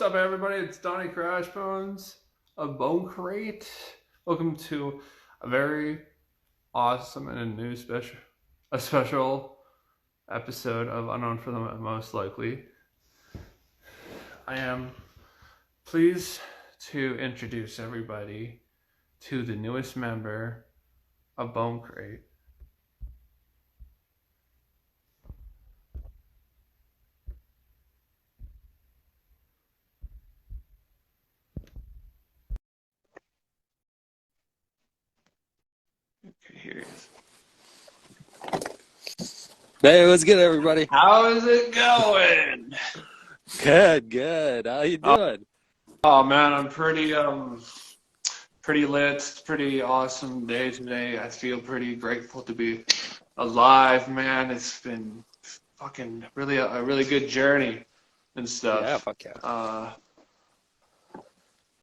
up, everybody? It's Donnie Crashbones of Bone Crate. Welcome to a very awesome and a special episode of Unknown for the Most Likely. I am pleased to introduce everybody to the newest member of Bone Crate. Okay, here he is. Hey, what's good, everybody? How is it going? Good. How you doing? Oh man, I'm pretty lit, pretty awesome day today. I feel pretty grateful to be alive, man. It's been fucking really a really good journey and Yeah, stuff. fuck yeah.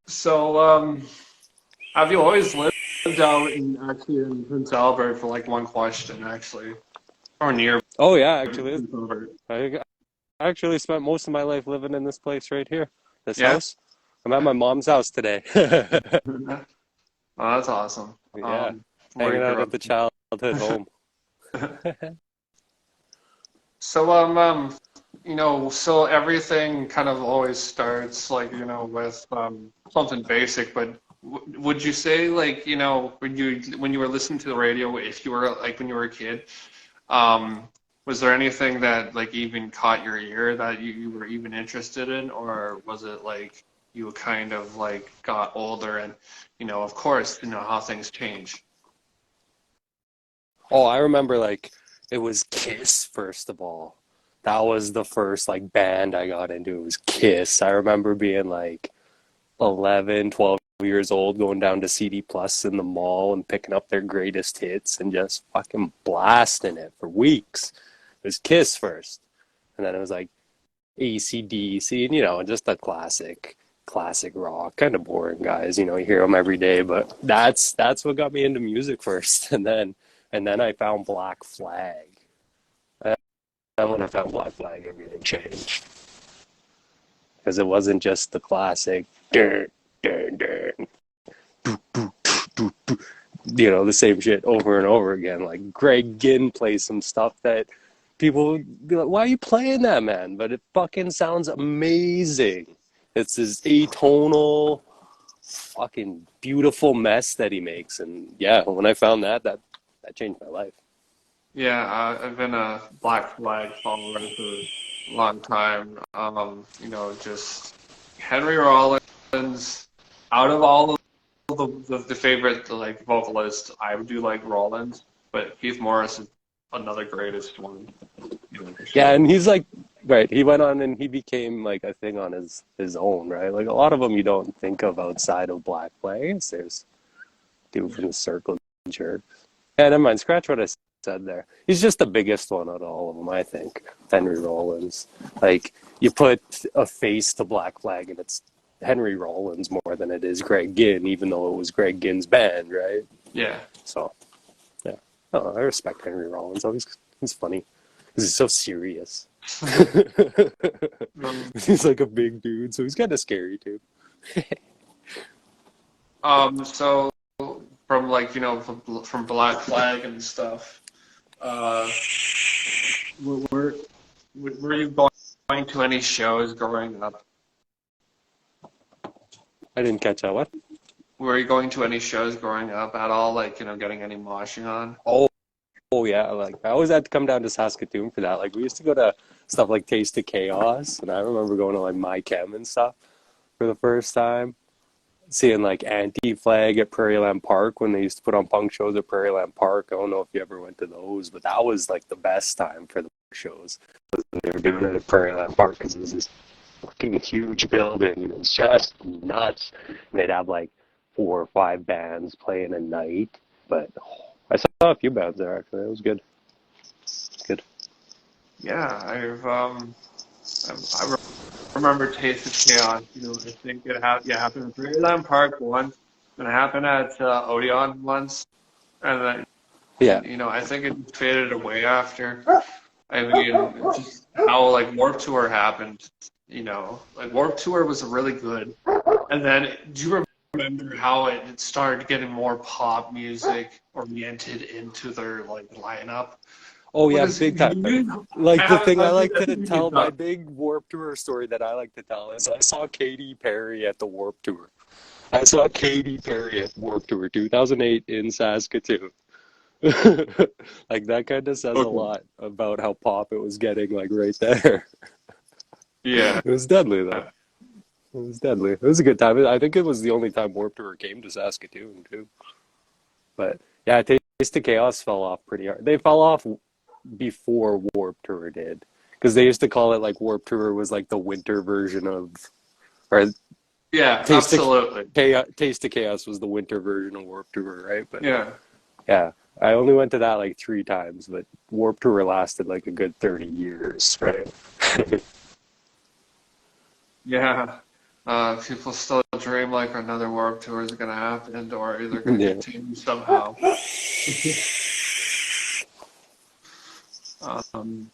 So have you always lived out in Prince Albert for like one question actually, or near Oh, yeah, actually. Prince Albert? I actually spent most of my life living in this place right here, this Yeah. house. I'm at my mom's house today. Oh, that's awesome. Yeah, Where hanging you out grew at the childhood home. up. So so everything kind of always starts like, with something basic, but would you say like, when you were listening to the radio, if you were like when you were a kid, was there anything that like even caught your ear that you were even interested in, or was it like you kind of like got older and, of course, how things change? Oh, I remember like it was Kiss, first of all. That was the first like band I got into. It was Kiss. I remember being like 11, 12 years old, going down to CD Plus in the mall and picking up their greatest hits and just fucking blasting it for weeks. It was Kiss first, and then it was like AC/DC, and just a classic rock. Kind of boring guys, you hear them every day, but that's what got me into music first, and then I found Black Flag. And when I found Black Flag, everything changed because it wasn't just the classic. Dun, dun, dun. The same shit over and over again. Like Greg Ginn plays some stuff that people would be like, why are you playing that, man? But it fucking sounds amazing. It's this atonal, fucking beautiful mess that he makes. And yeah, when I found that changed my life. Yeah, I've been a Black Flag follower for a long time. Just Henry Rollins. Out of all of the favorite like vocalists, I would do like Rollins, but Keith Morris is another greatest one. For Yeah, sure. and he's like, right, he went on and he became like a thing on his own, right? Like a lot of them you don't think of outside of Black Flag. There's dude from the Circle Jerk. Yeah, never mind. Scratch what I said there. He's just the biggest one out of all of them, I think. Henry Rollins. Like, you put a face to Black Flag, and it's Henry Rollins more than it is Greg Ginn, even though it was Greg Ginn's band, right? Yeah. So, yeah. Oh, I respect Henry Rollins. Oh, he's funny. Because he's so serious. Um, He's like a big dude, so he's kind of scary, too. so from like from Black Flag and stuff, uh, were were you going to any shows growing up? I didn't catch that. What? Were you going to any shows growing up at all? Like, getting any moshing on? Oh yeah, like I always had to come down to Saskatoon for that. Like we used to go to stuff like Taste of Chaos, and I remember going to like My Chem and stuff for the first time. Seeing like Anti-Flag at Prairieland Park when they used to put on punk shows at Prairieland Park. I don't know if you ever went to those, but that was like the best time for the shows. When they were doing it at Prairieland Park because it was this fucking huge building. It was just nuts. And they'd have like 4 or 5 bands playing a night, but I saw a few bands there actually. It was good. Good. Yeah, I remember Taste of Chaos. I think happened at Prairieland Park once, and it happened at Odeon once, and then Yeah. I think it faded away after. I mean, just how like Warped Tour happened. like Warped Tour was really good. And then, do you remember how it started getting more pop music oriented into their like lineup? Oh What yeah, is big time. I Like the haven't thing I I think like I to think we can tell, my talk. big Warp Tour story that I like to tell is I saw Katy Perry at the Warp Tour. I saw Katy Perry at Warp Tour 2008 in Saskatoon. Like that kind of says a Okay. lot about how pop it was getting, like right there. Yeah. It was deadly though. It was deadly. It was a good time. I think it was the only time Warp Tour came to Saskatoon too. But yeah, Taste of Chaos fell off pretty hard. They fell off before Warp Tour did, because they used to call it like Warp Tour was like the winter version of, or Yeah, absolutely. Taste of Chaos was the winter version of Warp Tour, right? But Yeah. yeah, I only went to that like 3 times, but Warp Tour lasted like a good 30 years, right? Yeah. People still dream like another Warped Tour is gonna happen, or they're gonna Yeah. continue somehow. Um,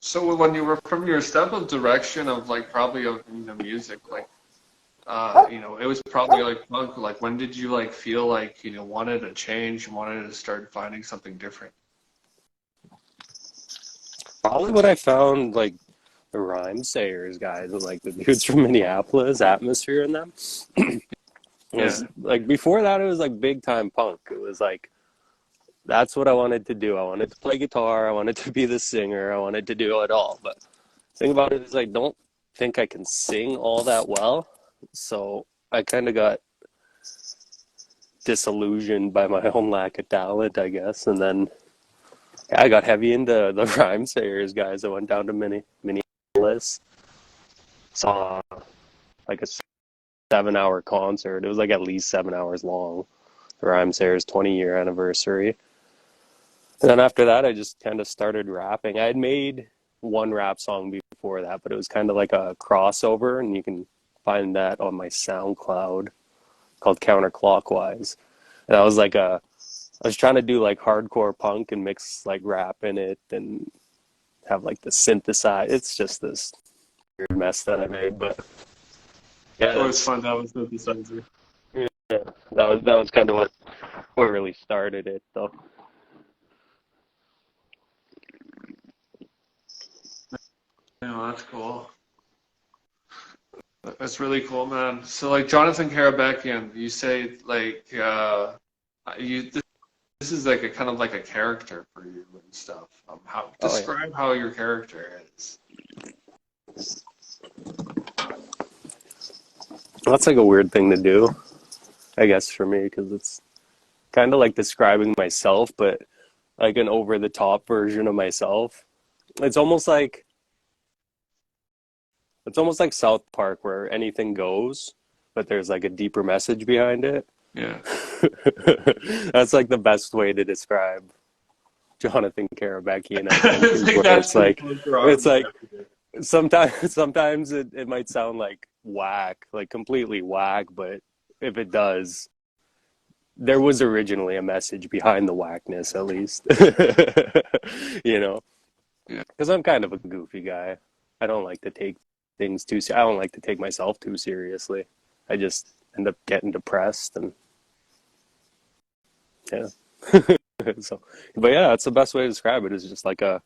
so when you were from your step of direction of like probably of music, like it was probably like punk. Like when did you like feel like wanted to change, wanted to start finding something different? Probably what I found like the rhyme sayers guys and like the dudes from Minneapolis, Atmosphere and them. It was Yeah. like before that it was like big time punk. It was like that's what I wanted to do. I wanted to play guitar, I wanted to be the singer, I wanted to do it all. But the thing about it is I don't think I can sing all that well. So I kind of got disillusioned by my own lack of talent, I guess. And then yeah, I got heavy into the rhyme sayers guys. I went down to Minneapolis, saw like a 7 hour concert. It was like at least 7 hours long. The Rhyme Sayers 20-year anniversary. And then after that, I just kind of started rapping. I had made one rap song before that, but it was kind of like a crossover, and you can find that on my SoundCloud called Counterclockwise. And I was trying to do like hardcore punk and mix like rap in it and have like the synthesize. It's just this weird mess that I made, but yeah, It's always fun to have a synthesizer. yeah, that was kind of what really started it, though. That's cool. That's really cool, man. So like Jonathon Karabekian, you say like you this is like a kind of like a character for you and stuff. How Oh yeah, describe how your character is. that's like a weird thing to do, I guess, for me, because it's kind of like describing myself, but like an over the top version of myself. It's almost like South Park where anything goes, but there's like a deeper message behind it. Yeah. That's like the best way to describe Jonathon Karabekian, I think, I is think where that's pretty close to our it's like objective. sometimes it might sound like whack, like completely whack, but if it does, there was originally a message behind the whackness, at least. you know, Yeah. because I'm kind of a goofy guy. I don't like to take things I don't like to take myself too seriously. I just end up getting depressed and yeah. So, but yeah, that's the best way to describe it. Is just like a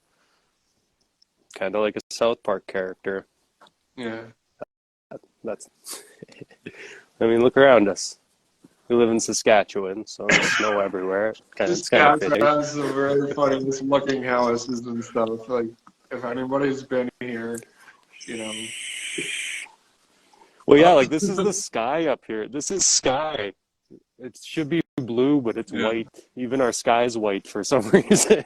kind of like a South Park character. Yeah. That's. I mean, look around us. We live in Saskatchewan, so there's snow everywhere. This It's kind of cat fitting. has some really funny looking houses and stuff. Like if anybody's been here, you know. Well, yeah, Uh, like this is the sky up here. This is sky. It should be blue, but it's yeah. white. Even our sky's white for some reason.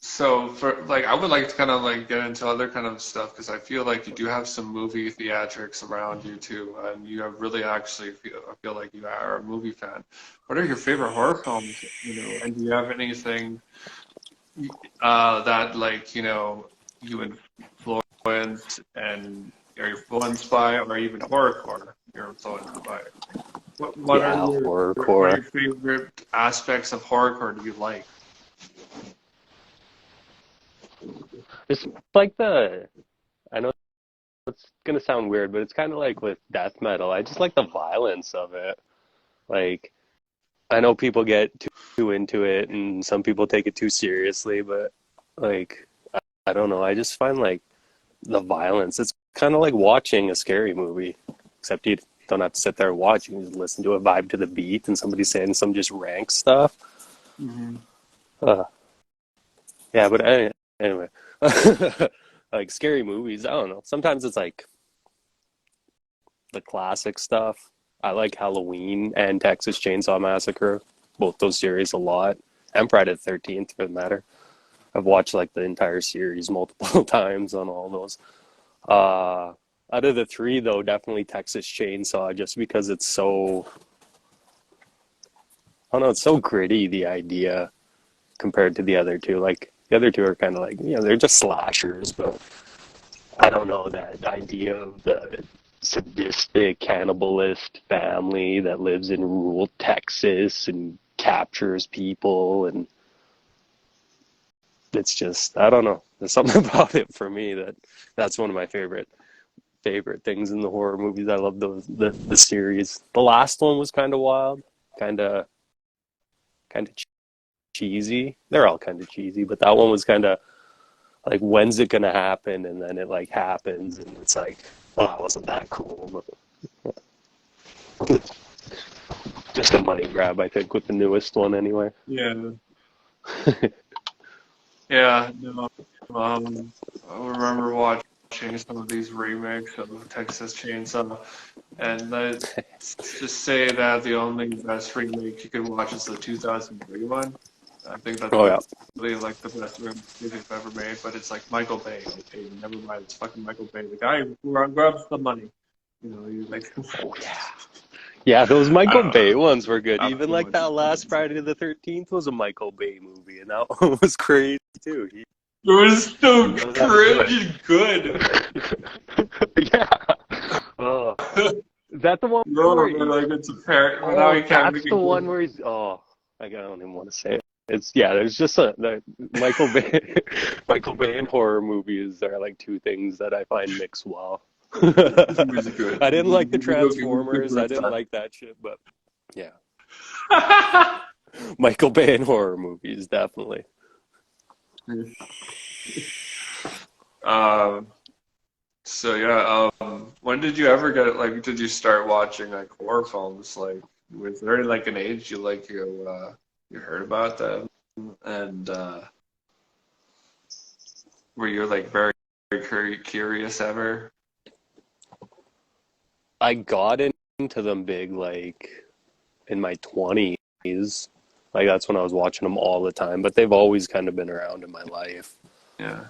So for like, I would like to kind of like get into other kind of stuff because I feel like you do have some movie theatrics around you too, and you have really actually I feel like you are a movie fan. What are your favorite horror films? And do you have anything that like you influenced and are influenced by, or even horrorcore you're influenced by? What are Yeah, your what are horrorcore. your favorite aspects of horrorcore do you like? Just like I know it's gonna sound weird, but it's kind of like with death metal. I just like the violence of it. Like, I know people get too into it, and some people take it too seriously, but like, I don't know. I just find like the violence. It's kind of like watching a scary movie, except you don't have to sit there and watch. You can just listen to it, vibe to the beat, and somebody saying some just rank stuff. Hmm. Uh, yeah, but anyway, like scary movies. I don't know. Sometimes it's like the classic stuff. I like Halloween and Texas Chainsaw Massacre, both those series a lot, and Friday the 13th for the matter. I've watched like the entire series multiple times on all those. Uh, Out of the three, though, definitely Texas Chainsaw, just because it's so, I don't know, it's so gritty, the idea, compared to the other two. Like, the other two are kind of like, they're just slashers, but I don't know, that idea of the sadistic cannibalist family that lives in rural Texas and captures people, and it's just, I don't know. There's something about it for me that's one of my favorite things in the horror movies. I love the series. The last one was kind of wild, kind of kind of cheesy. They're all kind of cheesy, but that one was kind of like, when's it gonna happen? And then it like happens, and it's like, oh, it wasn't that cool, but just a money grab, I think, with the newest one anyway. Yeah. Yeah. No. I remember watching some of these remakes of Texas Chainsaw, and let's just say that the only best remake you could watch is the 2003 one. I think that's Oh yeah. really like the best movie they've ever made, but it's like Michael Bay. Okay, never mind, it's fucking Michael Bay, the guy who grabs the money. You know, he's like, Oh yeah. Yeah, those I Michael don't Bay know. ones were good. Not Even too like much. that last Friday the 13th was a Michael Bay movie, and that one was crazy too. It was He so knows how to do it. cringe good. Yeah. Oh, is that the one No, where man, like it's apparent, but now oh, he can't that's make the it one good. where he's oh, like, I don't even want to say it. It's yeah, there's just the Michael Bay Michael Bay and horror movies are like two things that I find mix well. It was good. I didn't like the It was good Transformers. for I its didn't time. like that shit, but yeah. Michael Bay and horror movies, definitely. Um, so yeah, when did you ever get like? Did you start watching like horror films? Like, was there like an age you heard about them, and were you like very, very curious ever? I got into them big like in my 20s. Like that's when I was watching them all the time, but they've always kind of been around in my life. Yeah.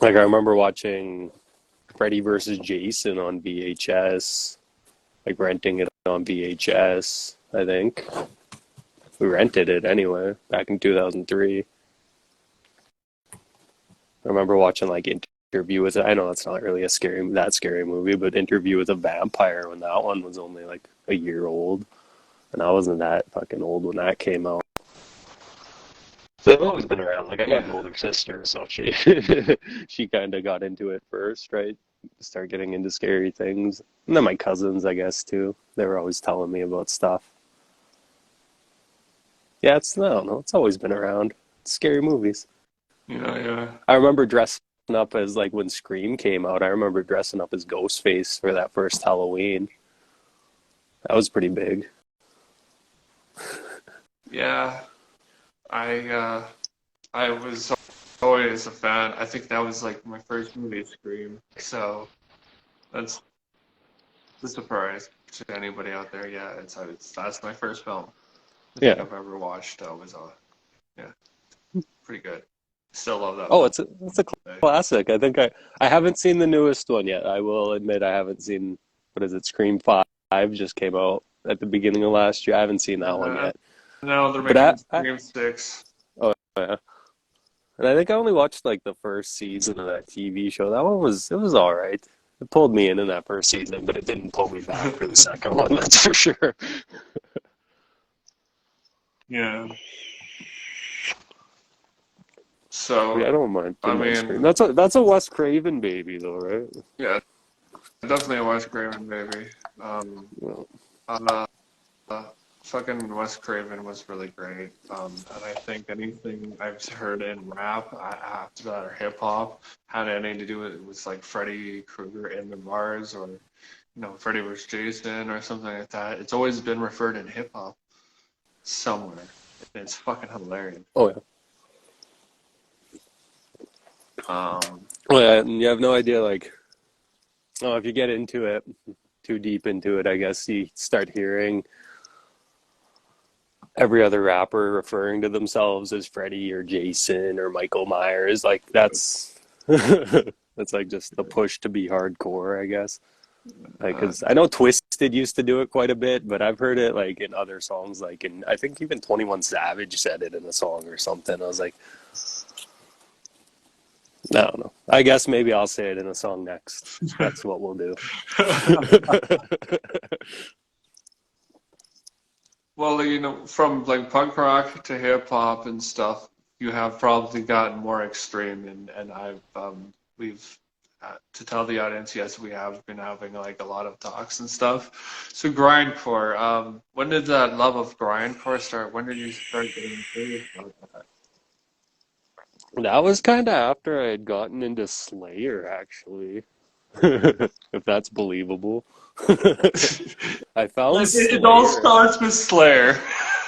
Like I remember watching Freddy versus Jason on VHS, like renting it on VHS, I think. We rented it anyway, back in 2003. I remember watching like Interview with I know that's not really that scary movie, but Interview with a Vampire when that one was only like a year old. And I wasn't that fucking old when that came out. So they've always been around. Like I got an older sister, so she she kind of got into it first, right? Start getting into scary things. And then my cousins, I guess, too. They were always telling me about stuff. Yeah, I don't know, it's always been around. Scary movies. Yeah, yeah. I remember dressing up as like when Scream came out. I remember dressing up as Ghostface for that first Halloween. That was pretty big. Yeah, I was always a fan. I think that was like my first movie, Scream. So that's the surprise to anybody out there. Yeah, it's that's my first film I think Yeah. I've ever watched. Was yeah, pretty good. Still love that Oh, film it's a today. classic. I haven't seen the newest one yet. I will admit I haven't seen, what is it, Scream 5 just came out at the beginning of last year. I haven't seen that one And yet. now they're But making Scream 6. oh yeah. And I think I only watched like the first season of that TV show. That one it was all right. It pulled me in that first season, but it didn't pull me back for the second one, that's for sure. Yeah. Yeah, I So, don't mind I some ice cream. mean, That's a Wes Craven baby though, right? yeah, definitely a Wes Craven baby. Well, Uh, Fucking Wes Craven was really great. And I think anything I've heard in rap after that or hip hop had anything to do with like Freddy Krueger in the bars or Freddy vs. Jason or something like that. It's always been referred in hip hop somewhere. It's fucking hilarious. oh yeah. Um, Well, yeah, and you have no idea, like, oh, if you get into it, too deep into it, I guess you start hearing every other rapper referring to themselves as Freddy or Jason or Michael Myers. Like, that's that's like just the push to be hardcore, I guess. Like, uh, because I know Twisted used to do it quite a bit, but I've heard it like in other songs, like in I think even 21 Savage said it in a song or something. I was like, I don't know. I guess maybe I'll say it in a song next. That's what we'll do. well, from like punk rock to hip hop and stuff, you have probably gotten more extreme, and we've to tell the audience, yes, we have been having like a lot of talks and stuff. So grindcore, when did that love of grindcore start? When did you start getting serious about That was kind of after I had gotten into Slayer, actually, if that's believable. that? I found It all Slayer. starts with Slayer.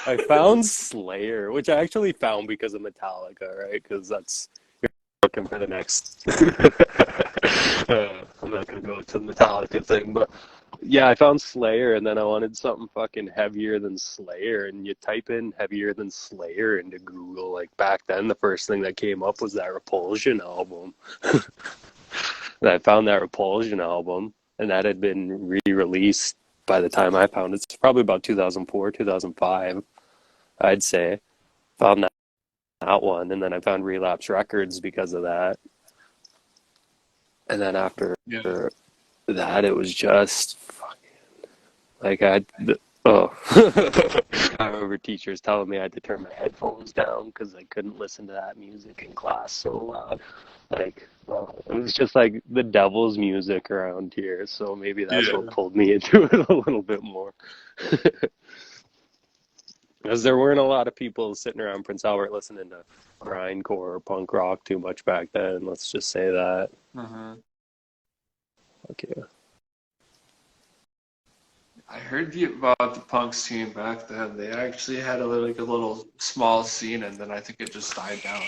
I found Slayer, which I actually found because of Metallica, right? Because that's looking for the next. I'm not gonna go to the Metallica thing, but yeah, I found Slayer, and then I wanted something fucking heavier than Slayer, and you type in heavier than Slayer into Google. Like back then, the first thing that came up was that Repulsion album. And I found that Repulsion album, and that had been re-released by the time I found it. It's probably about 2004, 2005, I'd say. Found that one, and then I found Relapse Records because of that. And then after Yeah. that, it was just like oh, I remember teachers telling me I had to turn my headphones down because I couldn't listen to that music in class so loud. Like, it was just like the devil's music around here, so maybe that's what Yeah. pulled me into it a little bit more. Because there weren't a lot of people sitting around Prince Albert listening to grindcore or punk rock too much back then. Let's just say that. Uh-huh. Okay. I heard about the punk scene back then. They actually had like a little small scene, and then I think it just died down.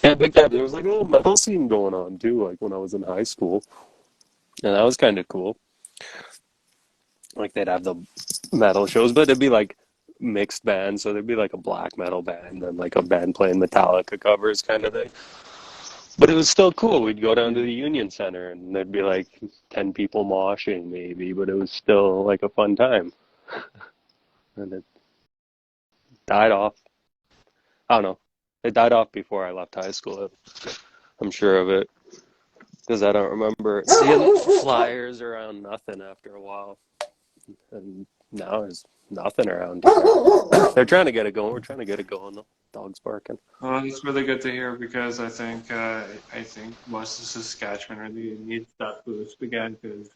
Yeah, big time. There was like a little metal scene going on too, like when I was in high school, and that was kind of cool. Like they'd have the metal shows, but it'd be like mixed bands. So there'd be like a black metal band and like a band playing Metallica covers kind of thing. But it was still cool. We'd go down to the Union Center and there'd be like 10 people moshing maybe, but it was still like a fun time. And it died off. I don't know. It died off before I left high school. I'm sure of it. Because I don't remember seeing flyers around nothing after a while. And now there's nothing around here. They're trying to get it going. We're trying to get it going. The dog's barking. Well, it's really good to hear because I think most of Saskatchewan really needs that boost again because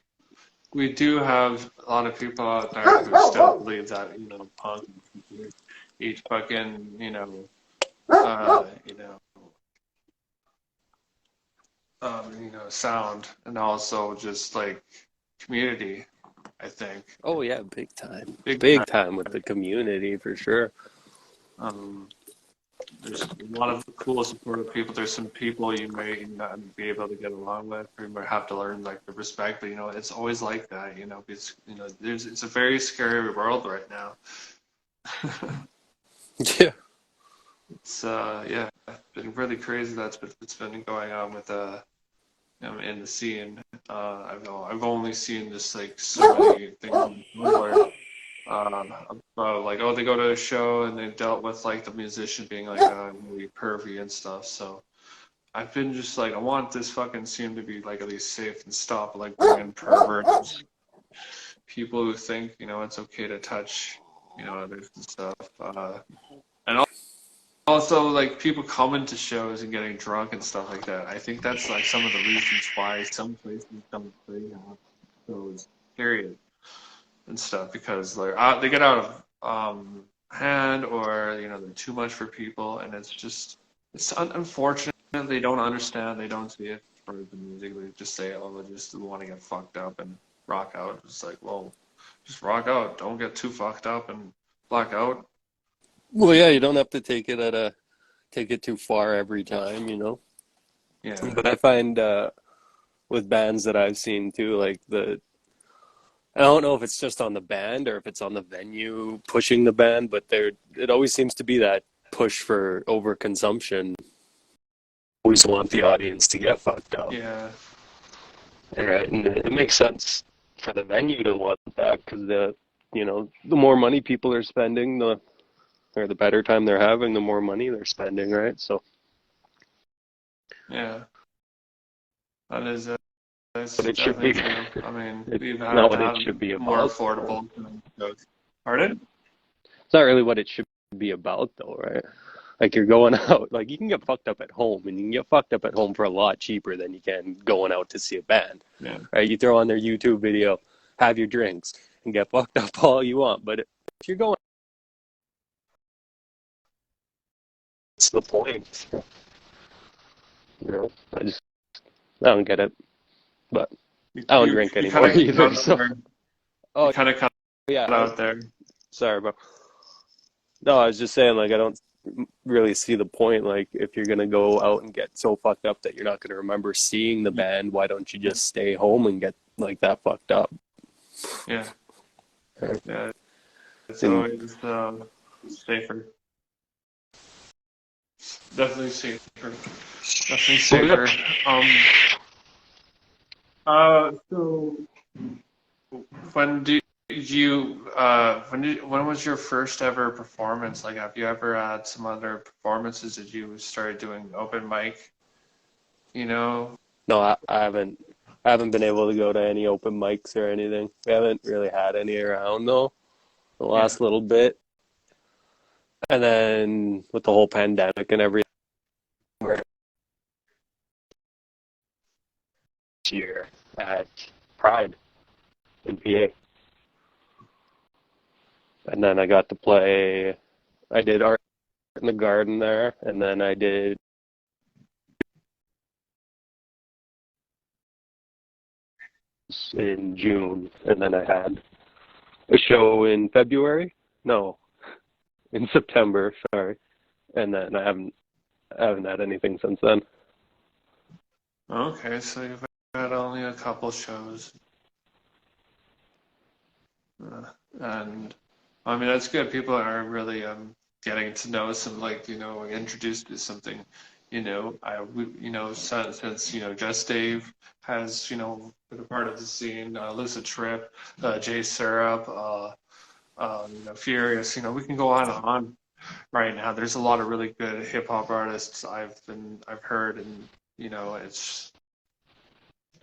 we do have a lot of people out there who still believe that punk each fucking uh, you know sound and also just like community. I think Oh yeah, big time. big Big time. time with the community for sure. Um, there's a lot of cool supportive people. There's some people you may not be able to get along with, or you might have to learn like the respect. But it's always like that. Because it's a very scary world right now. Yeah. It's yeah, it's been really crazy it's been going on with in the scene. I've only seen just like so many things where about like they go to a show and they dealt with like the musician being like really pervy and stuff. So I've been just like I want this fucking scene to be like at least safe and stop like bringing perverts, people who think it's okay to touch others and stuff. And also like people coming to shows and getting drunk and stuff like that. I think that's like some of the reasons why some places don't play have shows, period, and stuff because like they get out of hand or they're too much for people, and it's unfortunate they don't understand, they don't see it for the music. They just say, oh, they just want to get fucked up and rock out. It's like, well, just rock out, don't get too fucked up and black out. Well, yeah, you don't have to take it too far every time, Yeah, But I find with bands that I've seen too, like I don't know if it's just on the band or if it's on the venue pushing the band, but it always seems to be that push for overconsumption. Always want the audience to get fucked up. yeah, Right, and it makes sense for the venue to want that because the more money people are spending, or the better time they're having, the more money they're spending, right? So, yeah. That is but that's it should be definitely true. I mean, it's we've not had to what it have should be more about. affordable shows. Pardon? It's not really what it should be about, though, right? Like you're going out, like you can get fucked up at home, and you can get fucked up at home for a lot cheaper than you can going out to see a band, Yeah, right? You throw on their YouTube video, have your drinks, and get fucked up all you want. But if you're going, what's the point? I just I don't get it, but I don't drink you kind anymore of either. So, you oh kind of cut yeah, out there. sorry, bro. No, I was just saying, like, I don't really see the point. Like, if you're gonna go out and get so fucked up that you're not gonna remember seeing the band, why don't you just stay home and get like that fucked up? Yeah, yeah. It's And always safer. Definitely safer. Definitely well, yeah. safer. So when do you when was your first ever performance? Like, have you ever had some other performances that you started doing open mic? You know? No, I haven't been able to go to any open mics or anything. We haven't really had any around though the Yeah. last little bit. And then with the whole pandemic and everything, we're this year at Pride in PA. And then I got to play, I did art in the garden there, and then I did in June, and then I had a show in February. No, in September, sorry. And then I haven't had anything since then. Okay, so you've had only a couple shows, and I mean that's good. People are really getting to know some like introduced to something. Since Just Dave has been a part of the scene, Lucid Trip, Jay Syrup, Furious. We can go on and on right now. There's a lot of really good hip hop artists I've heard, and it's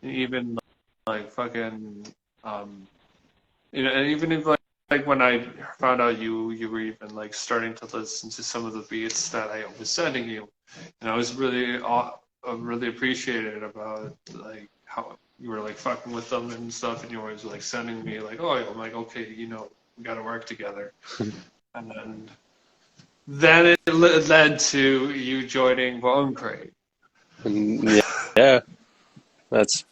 even like fucking and even if like when I found out you were even like starting to listen to some of the beats that I was sending you, and I was really appreciated about like how you were like fucking with them and stuff, and you were always like sending me like, oh, I'm like, okay, we got to work together, and then it led to you joining Bone Crate. And yeah, yeah, that's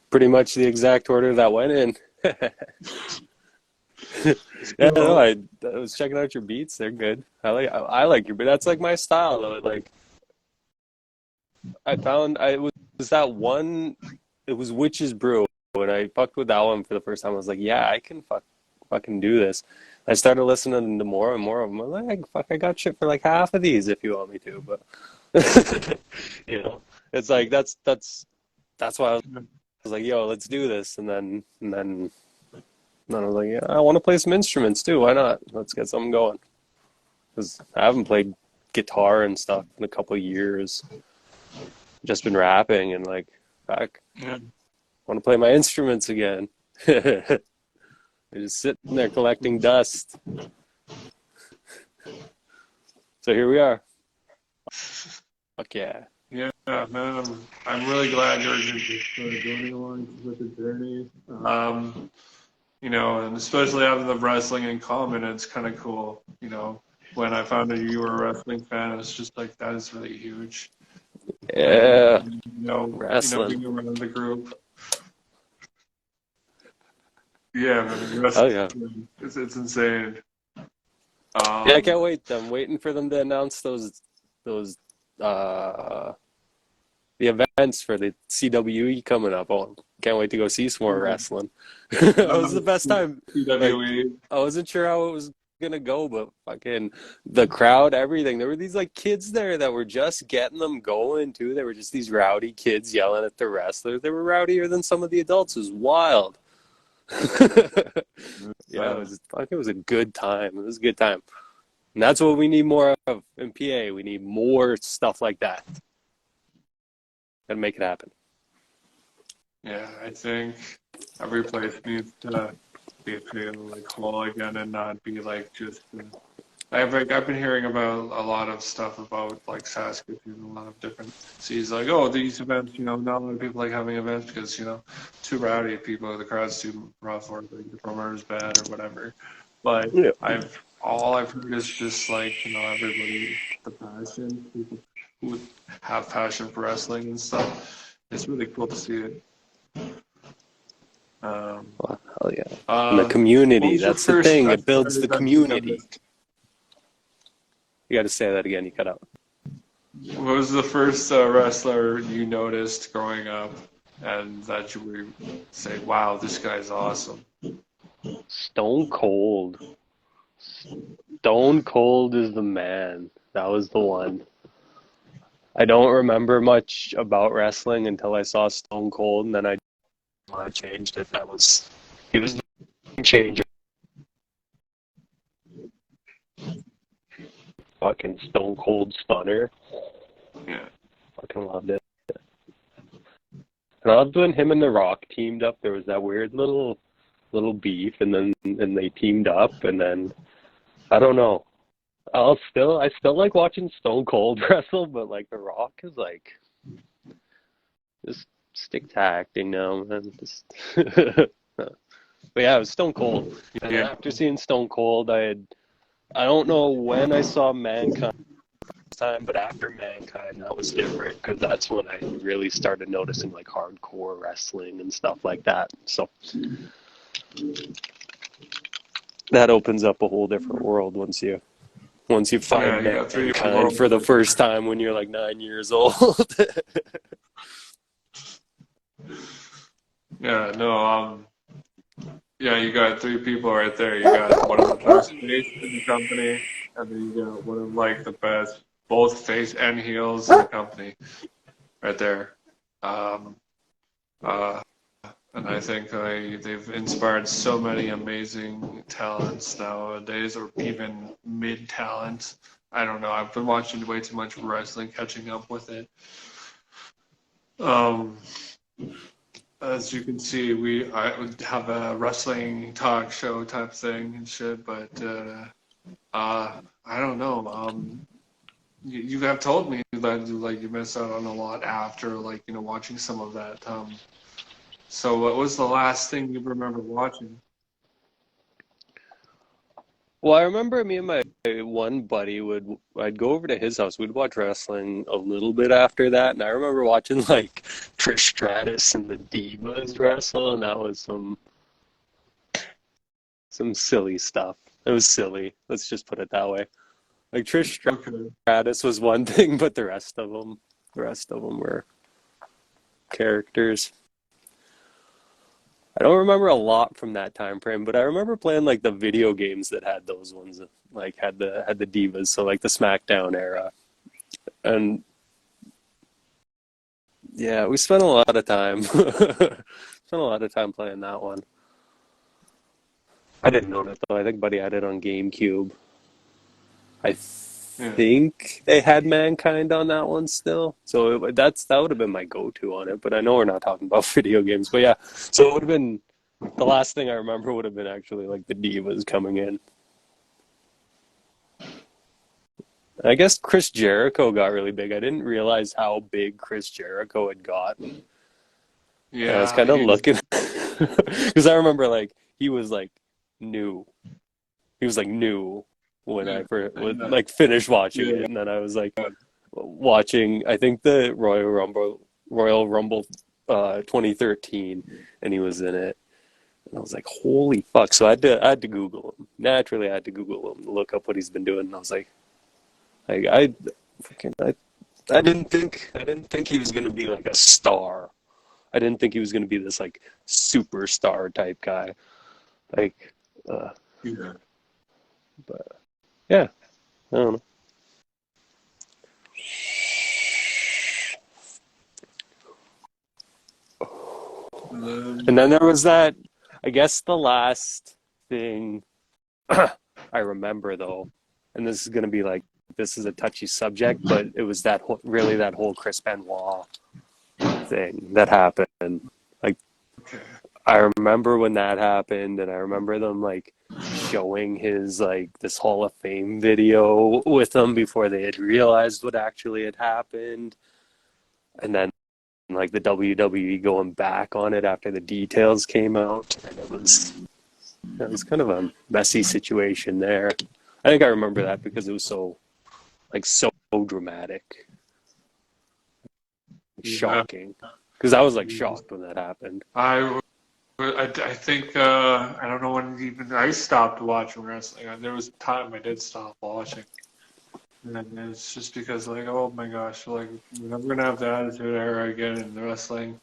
pretty much the exact order that went in. Yeah, no, So I was checking out your beats. They're good. I like your, but that's like my style though. Like I found I was that one. It was Witch's Brew, and I fucked with that one for the first time. I was like, yeah, I can fucking do this. I started listening to more and more of them. I'm like, fuck, I got shit for like half of these if you want me to, but it's like that's why I was like, yo, let's do this, and then I was like, yeah, I want to play some instruments too. Why not? Let's get something going. Because I haven't played guitar and stuff in a couple of years. Just been rapping and like, fuck, yeah. want to play my instruments again. They're just sitting there collecting dust. So here we are. Fuck yeah. Yeah, man, I'm really glad you're just going along with the journey. And especially having the wrestling in common, it's kind of cool. When I found out you were a wrestling fan, it's just like that is really huge. And Yeah. Wrestling. being around the group, yeah, man, the Oh yeah. wrestling, it's insane. Yeah, I Um, can't wait. I'm waiting for them to announce those uh the events for the CWE coming up. Oh, can't wait to go see some more wrestling. It was the best time. Like, CWE. I wasn't sure how it was gonna go, but fucking the crowd, everything. There were these like kids there that were just getting them going too. They were just these rowdy kids yelling at the wrestlers. They were rowdier than some of the adults. It was wild. Yeah, it was. It was a good time. It was a good time, and that's what we need more of in PA. We need more stuff like that. Gotta make it happen. Yeah, I think every place needs to be feel like whole again and not be like just. I've been hearing about a lot of stuff about like Saskatoon, a lot of different cities. Like, oh, these events, not a lot of people like having events because too rowdy people, the crowd's too rough, or like, the drummer is bad or whatever. But Yeah. all I've heard is just like everybody, the passion, people who have passion for wrestling and stuff. It's really cool to see it. Um, Well, hell yeah. And the uh, what community, was your that's the first thing. It wrestler builds the that you community. noticed? You got to say that again. You cut out. What was the first wrestler you noticed growing up and that you would say, wow, this guy's awesome? Stone Cold. Stone Cold is the man. That was the one. I don't remember much about wrestling until I saw Stone Cold, and then I changed it. He was the changer. Fucking Stone Cold Stunner. Yeah. Fucking loved it. And I loved when him and The Rock teamed up. There was that weird little beef, and they teamed up, and then I don't know. I still like watching Stone Cold wrestle, but like The Rock is like just stick to acting now, man. Just but yeah, it was Stone Cold. And then Yeah. after seeing Stone Cold, I don't know when I saw Mankind this time, but after Mankind, that was different because that's when I really started noticing like hardcore wrestling and stuff like that. So that opens up a whole different world once you Yeah, find you got three Mankind worlds for the right first there. time when you're like 9 years old. Yeah, no, yeah, you got three people right there. You got one of the best face in the company, and then you got one of like the best, both face and heels in the company right there. Um, uh, And I think they've inspired so many amazing talents nowadays, or even mid talents. I don't know. I've been watching way too much wrestling, catching up with it. Um, as you can see, I would have a wrestling talk show type thing and shit, but I don't know. You have told me that like you missed out on a lot after like watching some of that. So what was the last thing you remember watching? Well, I remember me and my one buddy I'd go over to his house. We'd watch wrestling a little bit after that, and I remember watching like Trish Stratus and the Divas wrestle, and that was some silly stuff. It was silly. Let's just put it that way. Like Trish Okay. Stratus was one thing, but the rest of them were characters. I don't remember a lot from that time frame, but I remember playing like the video games that had those ones, like had the Divas, so like the SmackDown era. And yeah, we spent a lot of time spent a lot of time playing that one. I didn't own it though. I think Buddy had it on GameCube. I Yeah. think they had Mankind on that one still. So that would have been my go-to on it, but I know we're not talking about video games. But yeah, so it would have been the last thing I remember would have been actually like the Divas coming in. I guess Chris Jericho got really big. I didn't realize how big Chris Jericho had gotten. And I was Yeah, kind of looking because I remember like he was like new. He was like new when yeah, I first would yeah, like finish watching yeah. it, and then I was like watching. I think the Royal Rumble 2013, and he was in it. And I was like, holy fuck! So I had to Google him. Naturally, I had to Google him, look up what he's been doing. And I was like I didn't think he was gonna be like a star. I didn't think he was gonna be this like superstar type guy. Like, uh, Yeah. but yeah, I don't know. And then there was that. I guess the last thing I remember though, and this is gonna be like this is a touchy subject, but it was that whole Chris Benoit thing that happened. Like Okay. I remember when that happened, and I remember them like showing his like this Hall of Fame video with him before they had realized what actually had happened, and then like the WWE going back on it after the details came out, and it was kind of a messy situation there. I think I remember that because it was so dramatic, Yeah. shocking. Because I was like shocked when that happened. I think I don't know when even I stopped watching wrestling. There was a time I did stop watching, and it's just because like, oh my gosh, like we're never gonna have the Attitude Era again in the wrestling.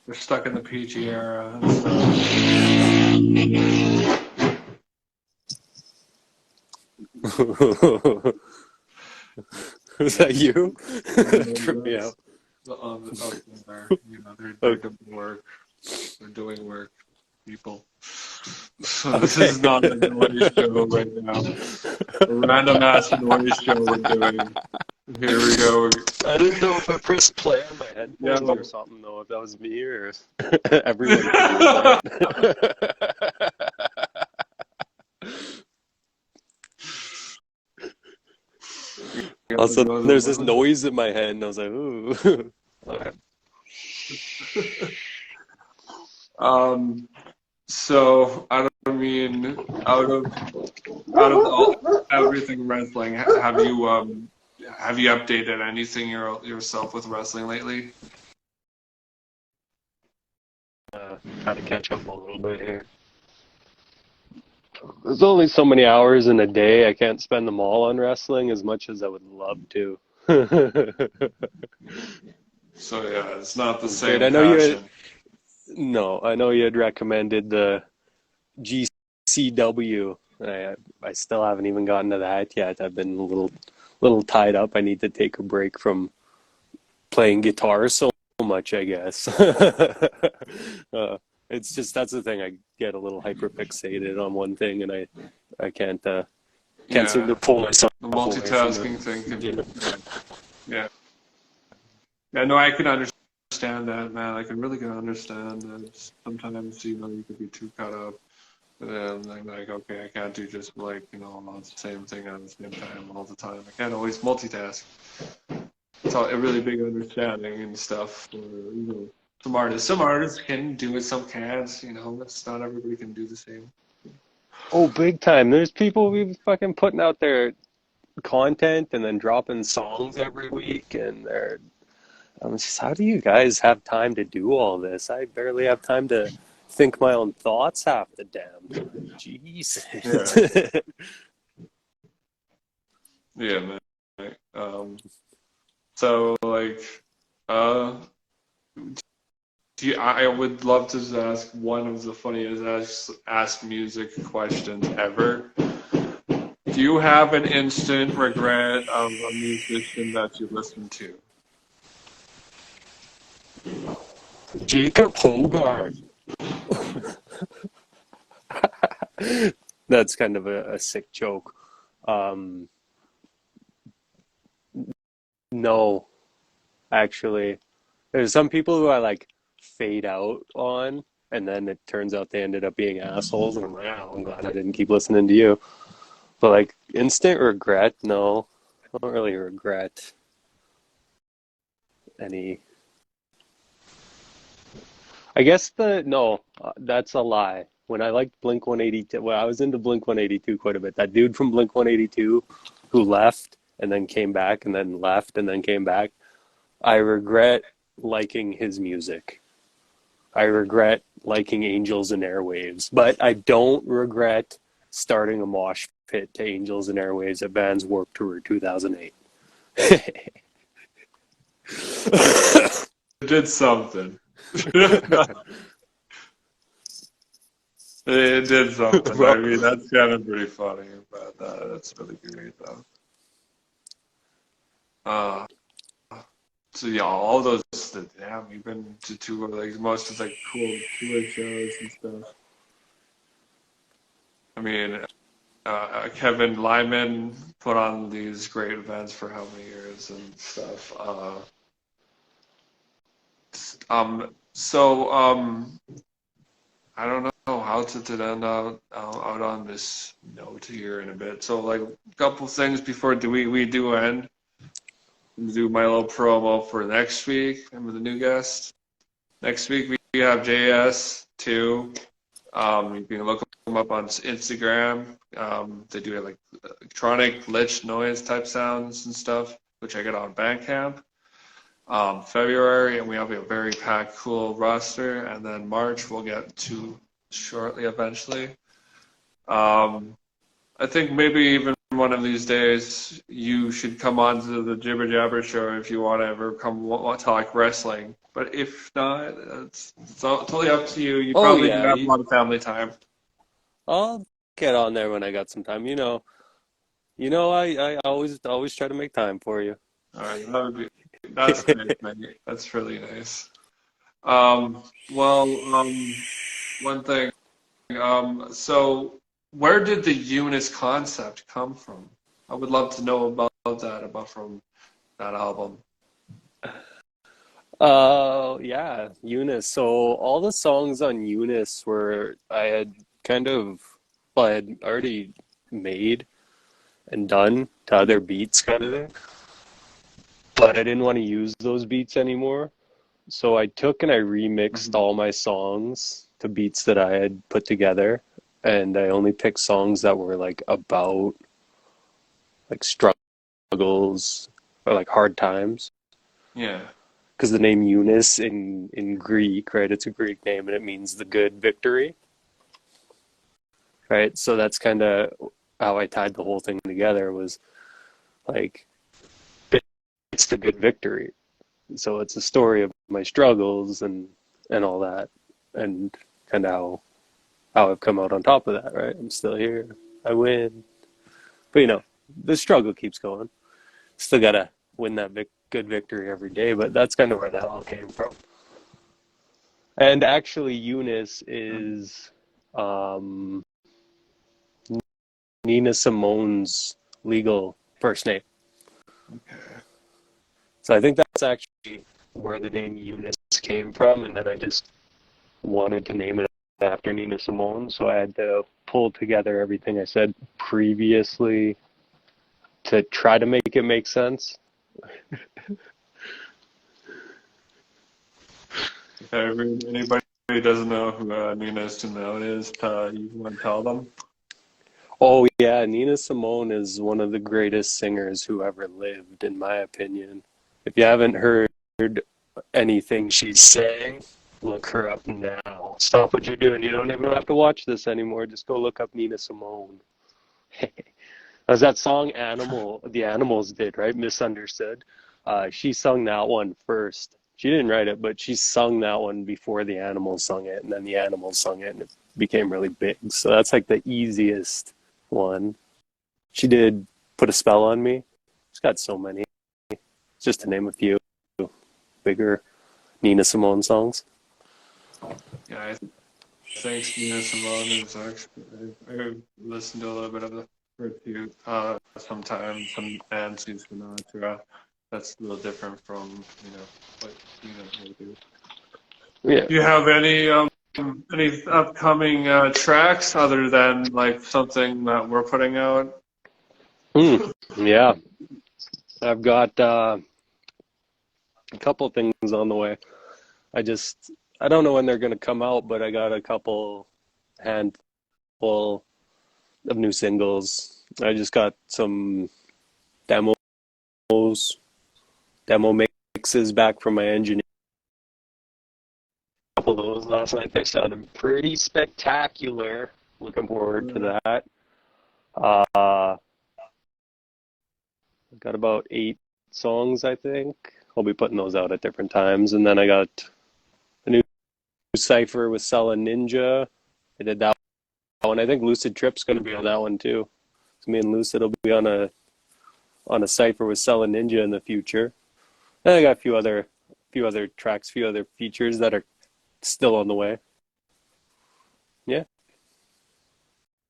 We're stuck in the PG era and Was that you? Trip me stuff. out. Up there, they're Okay. doing work. They're doing work, people. So this Okay. is not a noise show right now. A random ass noise show we're doing. Here we go. I didn't know if I pressed play on my Yeah. headphones or something, though, if that was me or everyone could hear that. Also, there's this noise in my head, and I was like, ooh. Um. So I mean, out of everything wrestling, have you updated anything yourself with wrestling lately? Try to catch up a little bit here. There's only so many hours in a day. I can't spend them all on wrestling as much as I would love to. So yeah, it's not the Great. same I know you had, passion. no, I know you had recommended the GCW. I still haven't even gotten to that yet. I've been a little tied up. I need to take a break from playing guitar so much, I guess. It's just that's the thing. I get a little hyper fixated on one thing, and I can't seem Yeah, to pull myself the away from multitasking thing can be. Yeah, yeah. No, I can understand that, man. I can really can understand that. Sometimes you could be too caught up. And then I'm like, okay, I can't do just like, the same thing at the same time all the time. I can't always multitask. It's a really big understanding and stuff for, some artists. Some artists can do it, some can't, it's not everybody can do the same. Oh, big time. There's people who be fucking putting out their content and then dropping songs every week, and I'm just, how do you guys have time to do all this? I barely have time to think my own thoughts half the damn time. Jesus. Yeah. Yeah, man. So like, uh, I would love to just ask one of the funniest ask music questions ever. Do you have an instant regret of a musician that you listened to? Jacob Hogarth. That's kind of a sick joke. Um, no, actually. There's some people who I like fade out on, and then it turns out they ended up being assholes, and I'm like, oh, I'm glad I didn't keep listening to you. But like instant regret, no. I don't really regret any. I guess that's a lie. When I liked Blink 182, well, I was into Blink 182 quite a bit. That dude from Blink 182 who left and then came back and then left and then came back, I regret liking his music. I regret liking Angels and Airwaves, but I don't regret starting a mosh pit to Angels and Airwaves at Vans Warped Tour 2008. It did something. It did something. I mean, that's kind of pretty funny, but that's really great, though. Uh, so yeah, all those. Damn, you've been to two of like most of like cool tour shows and stuff. I mean, Kevin Lyman put on these great events for how many years and stuff. So I don't know how to end out on this note here in a bit. So like a couple things before we do end. Do my little promo for next week. I'm with a new guest. Next week we have JS2. You can look them up on Instagram. They do like electronic glitch noise type sounds and stuff, which I get on Bandcamp. February, and we have a very packed, cool roster. And then March, we'll get to shortly, eventually. I think maybe even one of these days you should come on to the Jibber Jabber show if you want to ever come talk wrestling. But if not, it's totally up to you. You Oh probably do yeah, have a lot of family time. I'll get on there when I got some time. I always try to make time for you. All right, that's nice, man. That's really nice. Well, one thing. So where did the Eunice concept come from? I would love to know about from that album. Yeah, Eunice. So all the songs on Eunice were I had kind of, well, I had already made and done to other beats kind of thing, but I didn't want to use those beats anymore. So I took and I remixed Mhm. all my songs to beats that I had put together, and I only picked songs that were like about like struggles or like hard times. Yeah. Because the name Eunice in Greek, right? It's a Greek name and it means the good victory, right? So that's kind of how I tied the whole thing together was like it's the good victory. So it's a story of my struggles and all that, and kind of how I've come out on top of that, right? I'm still here. I win. But the struggle keeps going. Still gotta win that good victory every day, but that's kind of where that all came from. And actually, Eunice is um, Nina Simone's legal first name. Okay. So I think that's actually where the name Eunice came from, and then I just wanted to name it after Nina Simone, so I had to pull together everything I said previously to try to make it make sense. If anybody doesn't know who Nina Simone is, you want to tell them? Oh yeah, Nina Simone is one of the greatest singers who ever lived, in my opinion. If you haven't heard anything she's saying, look her up now. Stop what you're doing. You don't even have to watch this anymore. Just go look up Nina Simone. As that song Animal, the Animals did, right? Misunderstood. She sung that one first. She didn't write it, but she sung that one before the Animals sung it, and then the Animals sung it, and it became really big. So that's like the easiest one. She did Put a Spell on Me. She's got so many. Just to name a few bigger Nina Simone songs. Yeah, I think Nina Simone is actually. I listened to a little bit of her too. Sometimes some Nancy Sinatra. That's a little different from what Nina will do. Yeah. Do you have any upcoming tracks other than like something that we're putting out? Yeah. I've got a couple things on the way. I just I don't know when they're gonna come out, but I got a couple handful of new singles. I just got some demos, demo mixes back from my engineer. A couple of those last night. They sounded pretty spectacular. Looking forward to that. I've got about 8 songs, I think. I'll be putting those out at different times, and then I got a new cipher with Selling Ninja. I did that one. I think Lucid Trip's going to be on that one too. So me and Lucid will be on a cipher with Selling Ninja in the future. And I got few other tracks, few other features that are still on the way. Yeah,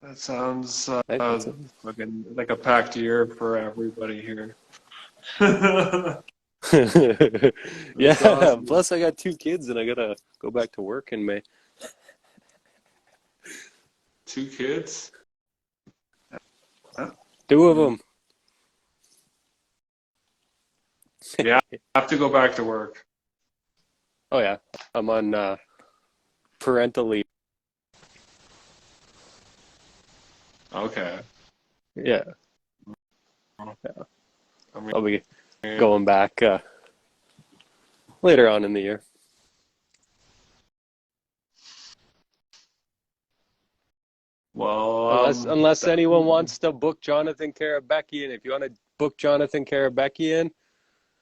That sounds I think that's it. fucking like a packed year for everybody here. That's Yeah. awesome. Plus, I got 2 kids, and I gotta go back to work in May. 2 kids? Huh? 2 of Mm. them. Yeah, I have to go back to work. Oh yeah, I'm on parental leave. Okay. Yeah, I I'll be mean, going back later on in the year. well, Unless anyone wants to book Jonathon Karabekian. If you want to book Jonathon Karabekian,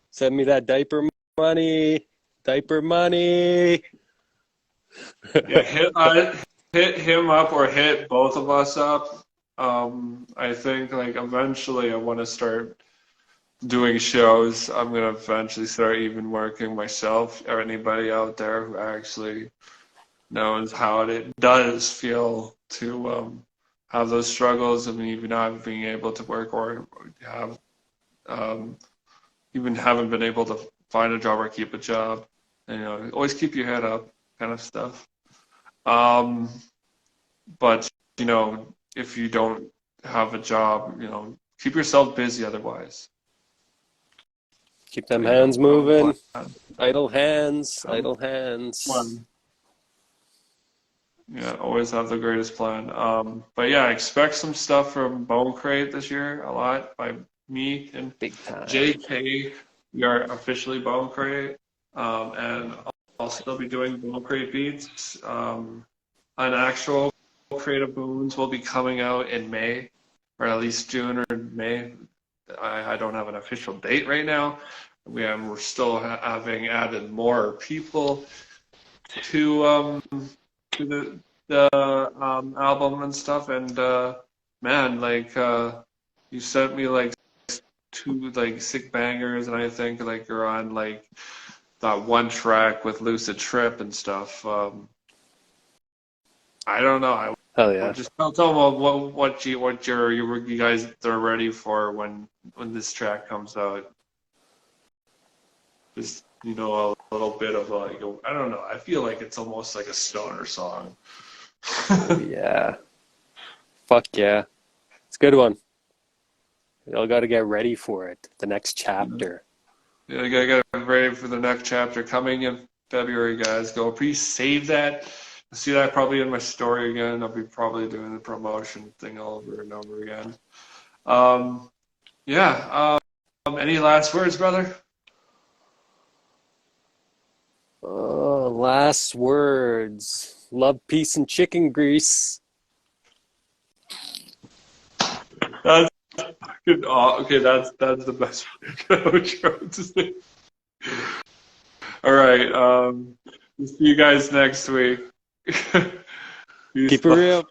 send me that diaper money. Diaper money. yeah, hit him up or hit both of us up. I think like eventually I want to start doing shows. I'm gonna eventually start even working myself or anybody out there who actually knows how it does feel to have those struggles and even not being able to work or have um, even haven't been able to find a job or keep a job. And, always keep your head up, kind of stuff. Um, but if you don't have a job, keep yourself busy otherwise. Keep them But hands have a moving. plan. Idle hands. Have a Idle hands. plan. Yeah, always have the greatest plan. But yeah, expect some stuff from Bone Crate this year, a lot by me and Big time. JK. We are officially Bone Crate, and I'll still be doing Bone Crate beats. An actual Crate of Boons will be coming out in May, or at least June or May. I don't have an official date right now. We're still having added more people to the album and stuff. And man, like you sent me like 2 like sick bangers, and I think like you're on like that one track with Lucid Trip and stuff. I don't know. I Hell would yeah. just tell them you guys are ready for when this track comes out. Just a little bit of like I don't know. I feel like it's almost like a stoner song. Oh yeah. Fuck yeah. It's a good one. Y'all got to get ready for it. The next chapter. Yeah, I gotta get ready for the next chapter coming in February, guys. Go please save that. See that probably in my story again. I'll be probably doing the promotion thing all over and over again. Um, yeah. Any last words, brother? Last words. Love, peace, and chicken grease. That's good. Oh, okay, that's the best outro to say. All right. See you guys next week. Peace. Keep it real.